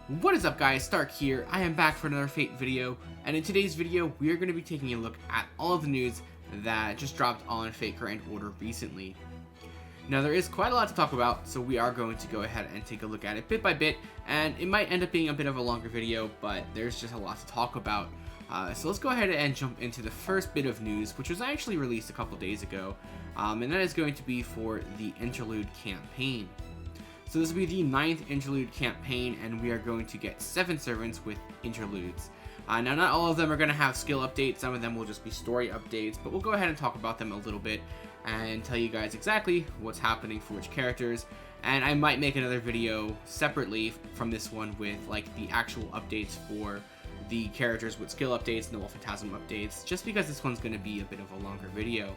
What is up guys, Stark here. I am back for another Fate video, and in today's video we are going to be taking a look at all of the news that just dropped on Fate Grand Order recently. Now there is quite a lot to talk about, so we are going to go ahead and take a look at it bit by bit, and it might end up being a bit of a longer video, but there's just a lot to talk about. So let's go ahead and jump into the first bit of news, which was actually released a couple days ago, and that is going to be for the Interlude campaign. So this will be the 9th Interlude campaign, and we are going to get 7 servants with interludes. Now not all of them are going to have skill updates, some of them will just be story updates, but we'll go ahead and talk about them a little bit and tell you guys exactly what's happening for which characters. And I might make another video separately from this one with like the actual updates for the characters with skill updates and the Wolf Phantasm updates, just because this one's going to be a bit of a longer video.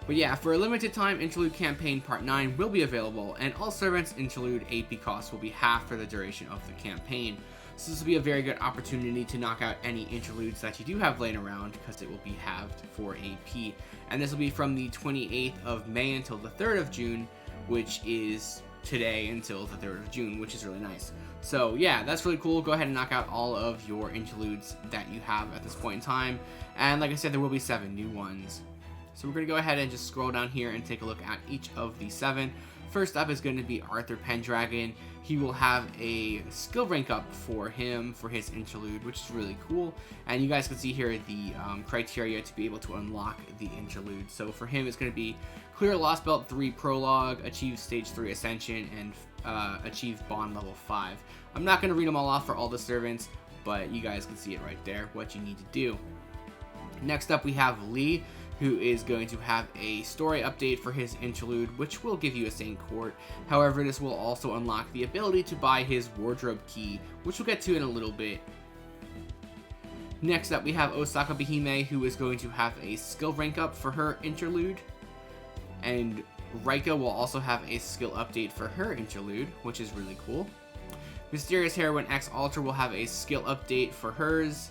But yeah, for a limited time, Interlude Campaign Part 9 will be available, and all servants' Interlude AP costs will be half for the duration of the campaign. So this will be a very good opportunity to knock out any interludes that you do have laying around, because it will be halved for AP. And this will be from the 28th of May until the 3rd of June, which is today until the 3rd of June, which is really nice. So yeah, that's really cool. Go ahead and knock out all of your interludes that you have at this point in time. And like I said, there will be 7 new ones. So we're going to go ahead and just scroll down here and take a look at each of the 7. First up is going to be Arthur Pendragon. He will have a skill rank up for him for his interlude, which is really cool. And you guys can see here the criteria to be able to unlock the interlude. So for him, it's going to be clear Lostbelt 3 Prologue, achieve Stage 3 Ascension, and achieve Bond Level 5. I'm not going to read them all off for all the servants, but you guys can see it right there, what you need to do. Next up, we have Lee, who is going to have a story update for his interlude, which will give you a Saint Court. However, this will also unlock the ability to buy his wardrobe key, which we'll get to in a little bit. Next up, we have Asako Bakume, who is going to have a skill rank up for her interlude. And Rika will also have a skill update for her interlude, which is really cool. Mysterious Heroine X Alter will have a skill update for hers.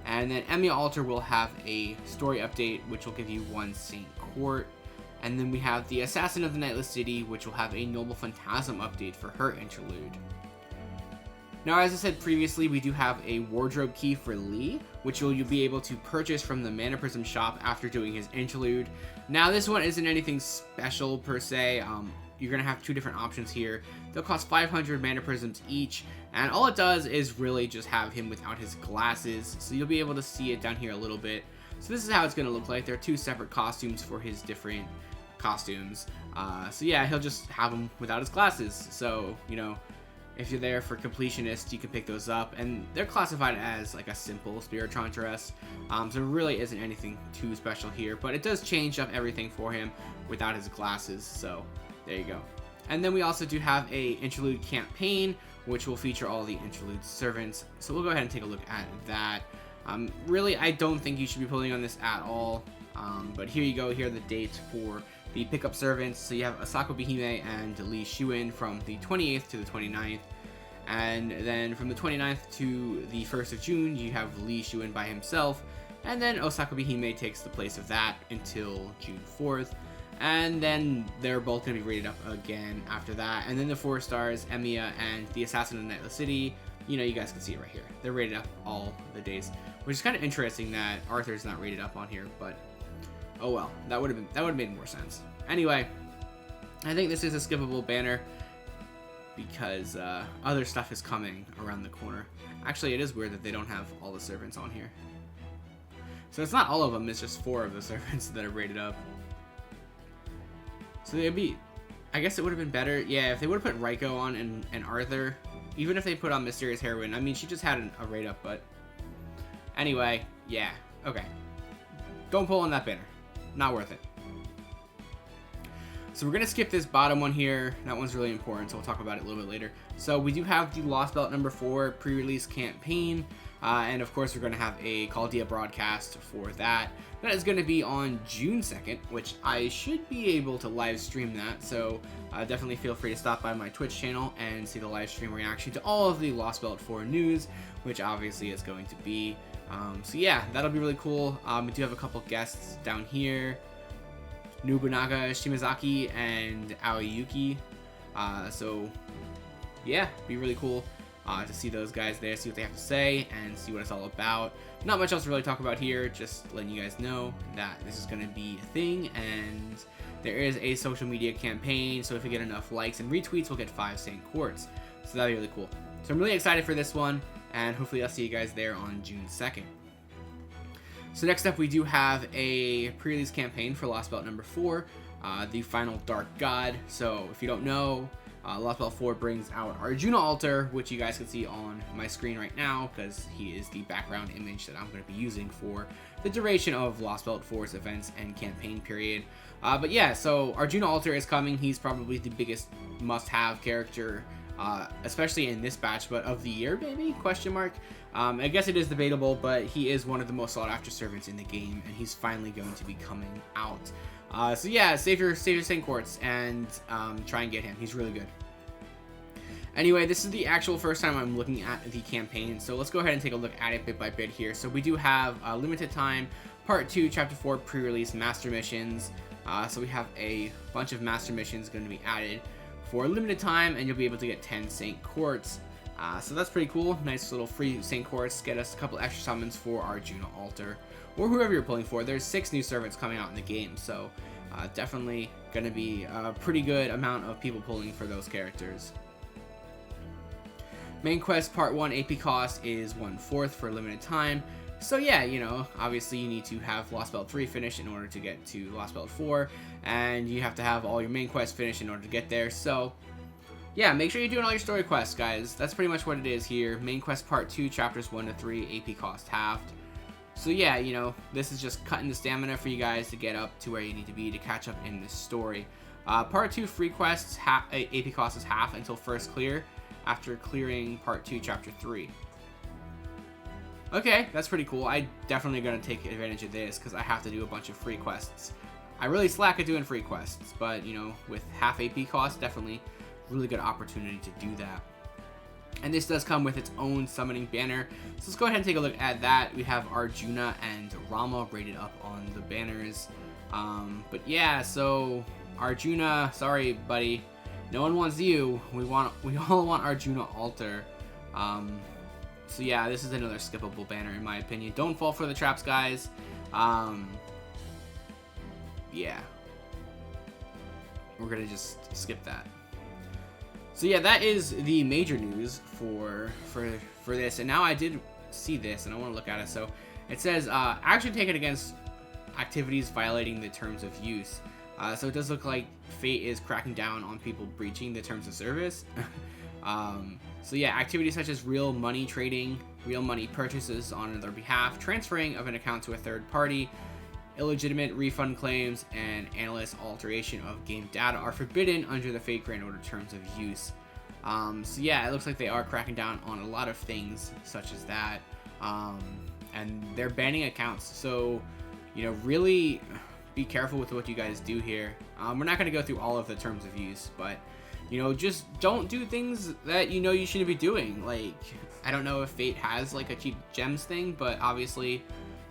And then Emiya Alter will have a story update, which will give you 1 Saint Court. And then we have the Assassin of the Nightless City, which will have a Noble Phantasm update for her interlude. Now, as I said previously, we do have a wardrobe key for Lee, which you'll be able to purchase from the Mana Prism shop after doing his interlude. Now, this one isn't anything special per se. You're going to have 2 different options here. They'll cost 500 Mana Prisms each, and all it does is really just have him without his glasses, so you'll be able to see it down here a little bit. So this is how it's going to look like. There are 2 separate costumes for his different costumes. So yeah, he'll just have him without his glasses. So, you know, if you're there for completionists, you can pick those up, and they're classified as like a simple Spiritron dress. So there really isn't anything too special here, but it does change up everything for him without his glasses, so there you go. And then we also do have a interlude campaign, which will feature all the interlude servants. So we'll go ahead and take a look at that. Really, I don't think you should be pulling on this at all. But here you go. Here are the dates for the pickup servants. So you have Asako Bakume and Lee Shuin from the 28th to the 29th. And then from the 29th to the 1st of June, you have Lee Shuin by himself. And then Asako Bakume takes the place of that until June 4th. And then they're both going to be rated up again after that. And then the 4 stars, Emiya and the Assassin of the Nightless City, you know, you guys can see it right here. They're rated up all the days, which is kind of interesting that Arthur's not rated up on here, but oh well, that would have made more sense. Anyway, I think this is a skippable banner because other stuff is coming around the corner. Actually, it is weird that they don't have all the servants on here. So it's not all of them, it's just 4 of the servants that are rated up. So they'd be, I guess it would have been better, yeah, if they would have put Rika on and Arthur, even if they put on Mysterious Heroine. I mean, she just had a rate up, but anyway, yeah, okay. Don't pull on that banner. Not worth it. So we're going to skip this bottom one here. That one's really important, so we'll talk about it a little bit later. So we do have the Lostbelt number 4 pre-release campaign. And of course, we're going to have a Call Dia broadcast for that. That is going to be on June 2nd, which I should be able to live stream that. So definitely feel free to stop by my Twitch channel and see the live stream reaction to all of the Lostbelt 4 news, which obviously is going to be. So yeah, that'll be really cool. We do have a couple guests down here. Nobunaga Shimazaki and Aoyuki. So yeah, be really cool. to see those guys there, see what they have to say, and see what it's all about. Not much else to really talk about here, just letting you guys know that this is going to be a thing, and there is a social media campaign, so if we get enough likes and retweets, we'll get 5 Saint Quartz. So that'll be really cool. So I'm really excited for this one, and hopefully I'll see you guys there on June 2nd. So next up, we do have a pre-release campaign for Lostbelt number 4, the final Dark God. So if you don't know, Lostbelt 4 brings out Arjuna Altar, which you guys can see on my screen right now, because he is the background image that I'm going to be using for the duration of Lostbelt 4's events and campaign period. But yeah, so Arjuna Altar is coming. He's probably the biggest must-have character, especially in this batch, but of the year, maybe? Question mark. I guess it is debatable, but he is one of the most sought-after servants in the game, and he's finally going to be coming out. So yeah, save your Saint Quartz and try and get him. He's really good. Anyway, this is the actual first time I'm looking at the campaign, so let's go ahead and take a look at it bit by bit here. So we do have limited time, part 2, chapter 4, pre-release master missions. So we have a bunch of master missions going to be added for a limited time, and you'll be able to get 10 Saint Quartz. So that's pretty cool. Nice little free Saint Quartz. Get us a couple extra summons for Arjuna Altar, or whoever you're pulling for. There's 6 new servants coming out in the game, so definitely going to be a pretty good amount of people pulling for those characters. Main quest part 1 AP cost is 1/4 for a limited time. So yeah, you know, obviously you need to have Lostbelt 3 finished in order to get to Lostbelt 4, and you have to have all your main quests finished in order to get there. So yeah, make sure you're doing all your story quests, guys. That's pretty much what it is here. Main quest part 2, chapters 1 to 3, AP cost halved. So yeah, you know, this is just cutting the stamina for you guys to get up to where you need to be to catch up in this story. Part 2 free quests, AP cost is half until first clear, after clearing part 2, chapter 3. Okay, that's pretty cool. I definitely gonna take advantage of this because I have to do a bunch of free quests. I really slack at doing free quests, but you know, with half AP cost, definitely really good opportunity to do that. And this does come with its own summoning banner. So let's go ahead and take a look at that. We have Arjuna and Rama rated up on the banners. But yeah, so Arjuna, sorry buddy, no one wants you. We all want Arjuna Altar. So yeah, this is another skippable banner in my opinion. Don't fall for the traps, guys. Yeah, we're gonna just skip that. So yeah, that is the major news for this. And now I did see this, and I want to look at it. So it says action taken against activities violating the terms of use. So it does look like Fate is cracking down on people breaching the terms of service. So yeah, activities such as real money trading, real money purchases on their behalf, transferring of an account to a third party, illegitimate refund claims, and analyst alteration of game data are forbidden under the Fate Grand Order terms of use. So yeah, it looks like they are cracking down on a lot of things such as that, and they're banning accounts. So you know, really be careful with what you guys do here. We're not going to go through all of the terms of use, but you know, just don't do things that you know you shouldn't be doing. Like, I don't know if Fate has like a cheap gems thing, but obviously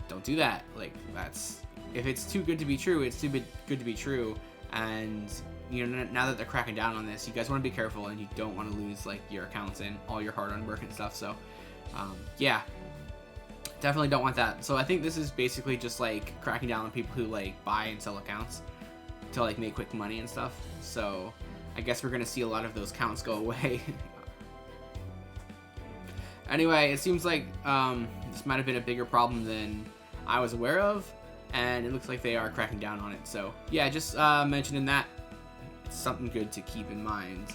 don't do that. Like, that's, if it's too good to be true, it's too good to be true. And you know, now that they're cracking down on this, you guys want to be careful, and you don't want to lose like your accounts and all your hard-earned work and stuff. So yeah, definitely don't want that. So I think this is basically just like cracking down on people who like buy and sell accounts to like make quick money and stuff. So I guess we're gonna see a lot of those counts go away. Anyway, it seems like this might have been a bigger problem than I was aware of, and it looks like they are cracking down on it. So yeah, just mentioning that, it's something good to keep in mind.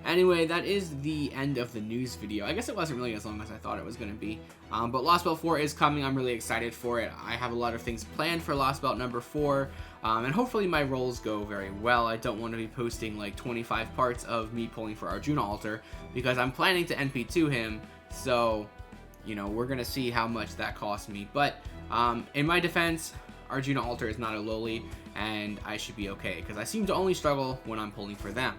Anyway, that is the end of the news video. I guess it wasn't really as long as I thought it was going to be. But Lostbelt 4 is coming. I'm really excited for it. I have a lot of things planned for Lostbelt number 4. And hopefully my rolls go very well. I don't want to be posting like 25 parts of me pulling for Arjuna Altar, because I'm planning to NP2 him. So, you know, we're going to see how much that costs me. But in my defense, Arjuna Altar is not a lowly, and I should be okay, because I seem to only struggle when I'm pulling for them.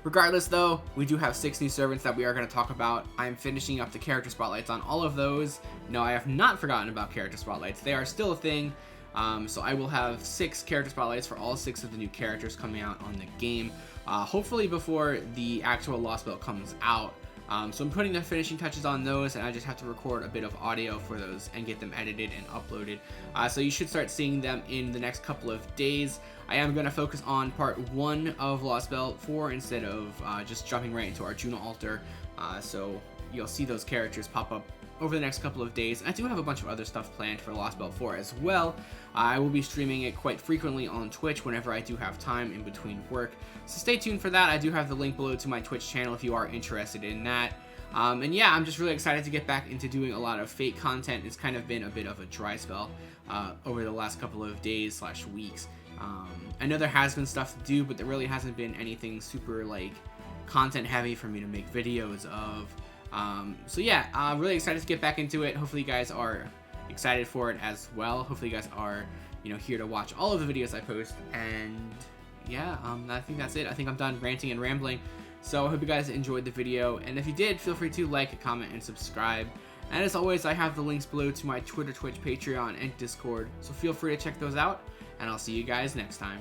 Regardless though, we do have 6 new servants that we are going to talk about. I'm finishing up the character spotlights on all of those. No, I have not forgotten about character spotlights. They are still a thing. So I will have 6 character spotlights for all 6 of the new characters coming out on the game. Hopefully before the actual Lostbelt comes out. So I'm putting the finishing touches on those, and I just have to record a bit of audio for those and get them edited and uploaded. So you should start seeing them in the next couple of days. I am going to focus on part 1 of Lostbelt 4 instead of just jumping right into Arjuna altar. So you'll see those characters pop up over the next couple of days. I do have a bunch of other stuff planned for Lostbelt 4 as well. I will be streaming it quite frequently on Twitch whenever I do have time in between work. So stay tuned for that. I do have the link below to my Twitch channel if you are interested in that. And yeah, I'm just really excited to get back into doing a lot of Fate content. It's kind of been a bit of a dry spell over the last couple of days / weeks. I know there has been stuff to do, but there really hasn't been anything super like content heavy for me to make videos of. So yeah, I'm really excited to get back into it. Hopefully you guys are excited for it as well. Hopefully you guys are, here to watch all of the videos I post. And yeah, I think that's it. I think I'm done ranting and rambling. So I hope you guys enjoyed the video. And if you did, feel free to like, comment, and subscribe. And as always, I have the links below to my Twitter, Twitch, Patreon, and Discord. So feel free to check those out. And I'll see you guys next time.